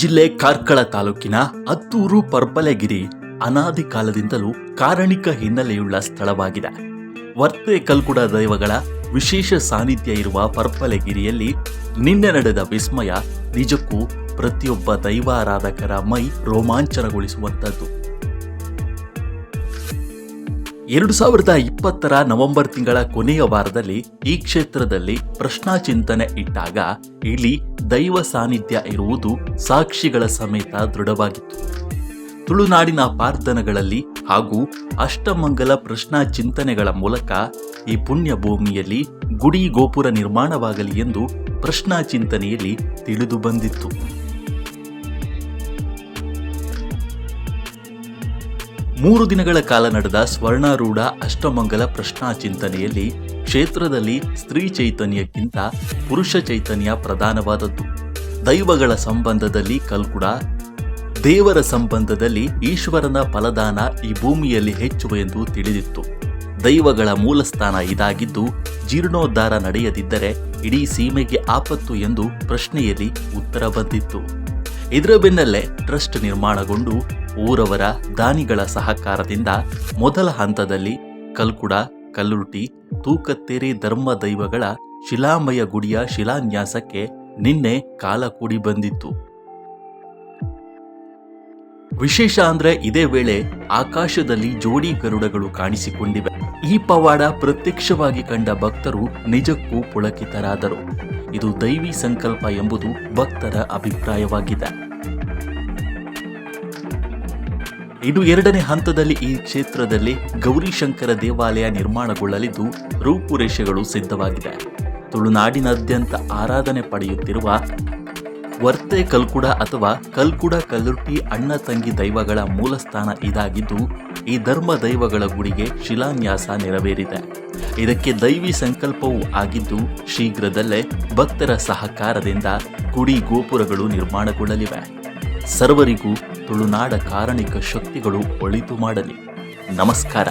ಜಿಲ್ಲೆ ಕಾರ್ಕಳ ತಾಲೂಕಿನ ಅತ್ತೂರು ಪರ್ಪಲೆಗಿರಿ ಅನಾದಿ ಕಾಲದಿಂದಲೂ ಕಾರಣಿಕ ಹಿನ್ನೆಲೆಯುಳ್ಳ ಸ್ಥಳವಾಗಿದೆ. ವರ್ತೆ ಕಲ್ಕುಡ ದೈವಗಳ ವಿಶೇಷ ಸಾನ್ನಿಧ್ಯ ಇರುವ ಪರ್ಪಲೆಗಿರಿಯಲ್ಲಿ ನಿನ್ನೆ ನಡೆದ ವಿಸ್ಮಯ ನಿಜಕ್ಕೂ ಪ್ರತಿಯೊಬ್ಬ ದೈವಾರಾಧಕರ ಮೈ ರೋಮಾಂಚನಗೊಳಿಸುವಂಥದ್ದು. 2020 ನವೆಂಬರ್ ತಿಂಗಳ ಕೊನೆಯ ವಾರದಲ್ಲಿ ಈ ಕ್ಷೇತ್ರದಲ್ಲಿ ಪ್ರಶ್ನಾ ಚಿಂತನೆ ಇಟ್ಟಾಗ ಇಲ್ಲಿ ದೈವ ಸಾನ್ನಿಧ್ಯ ಇರುವುದು ಸಾಕ್ಷಿಗಳ ಸಮೇತ ದೃಢವಾಗಿತ್ತು. ತುಳುನಾಡಿನ ಪ್ರಾರ್ಥನೆಗಳಲ್ಲಿ ಹಾಗೂ ಅಷ್ಟಮಂಗಲ ಪ್ರಶ್ನಾ ಚಿಂತನೆಗಳ ಮೂಲಕ ಈ ಪುಣ್ಯ ಭೂಮಿಯಲ್ಲಿ ಗುಡಿ ಗೋಪುರ ನಿರ್ಮಾಣವಾಗಲಿ ಎಂದು ಪ್ರಶ್ನಾ ಚಿಂತನೆಯಲ್ಲಿ ತಿಳಿದು ಬಂದಿತ್ತು. ಮೂರು ದಿನಗಳ ಕಾಲ ನಡೆದ ಸ್ವರ್ಣಾರೂಢ ಅಷ್ಟಮಂಗಲ ಪ್ರಶ್ನಾ ಚಿಂತನೆಯಲ್ಲಿ ಕ್ಷೇತ್ರದಲ್ಲಿ ಸ್ತ್ರೀ ಚೈತನ್ಯಕ್ಕಿಂತ ಪುರುಷ ಚೈತನ್ಯ ಪ್ರಧಾನವಾದದ್ದು. ದೈವಗಳ ಸಂಬಂಧದಲ್ಲಿ ಕಲ್ಕುಡ, ದೇವರ ಸಂಬಂಧದಲ್ಲಿ ಈಶ್ವರನ ಫಲದಾನ ಈ ಭೂಮಿಯಲ್ಲಿ ಹೆಚ್ಚು ಎಂದು ತಿಳಿದಿತ್ತು. ದೈವಗಳ ಮೂಲಸ್ಥಾನ ಇದಾಗಿದ್ದು ಜೀರ್ಣೋದ್ಧಾರ ನಡೆಯದಿದ್ದರೆ ಇಡೀ ಸೀಮೆಗೆ ಆಪತ್ತು ಎಂದು ಪ್ರಶ್ನೆಯಲ್ಲಿ ಉತ್ತರ ಬಂದಿತ್ತು. ಇದರ ಬೆನ್ನಲ್ಲೇ ಟ್ರಸ್ಟ್ ನಿರ್ಮಾಣಗೊಂಡು ಊರವರ ದಾನಿಗಳ ಸಹಕಾರದಿಂದ ಮೊದಲ ಹಂತದಲ್ಲಿ ಕಲ್ಕುಡ, ಕಲ್ಲುರ್ಟಿ, ತೂಕತ್ತೇರಿ ಧರ್ಮ ದೈವಗಳ ಶಿಲಾಮಯ ಗುಡಿಯ ಶಿಲಾನ್ಯಾಸಕ್ಕೆ ನಿನ್ನೆ ಕಾಲ ಕೂಡಿ ಬಂದಿತ್ತು. ವಿಶೇಷ ಅಂದ್ರೆ ಇದೇ ವೇಳೆ ಆಕಾಶದಲ್ಲಿ ಜೋಡಿ ಗರುಡಗಳು ಕಾಣಿಸಿಕೊಂಡಿವೆ. ಈ ಪವಾಡ ಪ್ರತ್ಯಕ್ಷವಾಗಿ ಕಂಡ ಭಕ್ತರು ನಿಜಕ್ಕೂ ಪುಳಕಿತರಾದರು. ಇದು ದೈವಿ ಸಂಕಲ್ಪ ಎಂಬುದು ಭಕ್ತರ ಅಭಿಪ್ರಾಯವಾಗಿದೆ. ಇದು ಎರಡನೇ ಹಂತದಲ್ಲಿ ಈ ಕ್ಷೇತ್ರದಲ್ಲಿ ಗೌರಿಶಂಕರ ದೇವಾಲಯ ನಿರ್ಮಾಣಗೊಳ್ಳಲಿದ್ದು ರೂಪುರೇಷೆಗಳು ಸಿದ್ಧವಾಗಿದೆ. ತುಳುನಾಡಿನಾದ್ಯಂತ ಆರಾಧನೆ ಪಡೆಯುತ್ತಿರುವ ವರ್ತೆ ಕಲ್ಕುಡ ಅಥವಾ ಕಲ್ಕುಡ ಕಲ್ಲುರ್ಟಿ ಅಣ್ಣ ತಂಗಿ ದೈವಗಳ ಮೂಲಸ್ಥಾನ ಇದಾಗಿದ್ದು ಈ ಧರ್ಮ ದೈವಗಳ ಗುಡಿಗೆ ಶಿಲಾನ್ಯಾಸ ನೆರವೇರಿದೆ. ಇದಕ್ಕೆ ದೈವಿ ಸಂಕಲ್ಪವೂ ಆಗಿದ್ದು ಶೀಘ್ರದಲ್ಲೇ ಭಕ್ತರ ಸಹಕಾರದಿಂದ ಗುಡಿ ಗೋಪುರಗಳು ನಿರ್ಮಾಣಗೊಳ್ಳಲಿವೆ. ಸರ್ವರಿಗೂ ತುಳುನಾಡ ಕಾರಣಿಕ ಶಕ್ತಿಗಳು ಒಳಿತು ಮಾಡಲಿ. ನಮಸ್ಕಾರ.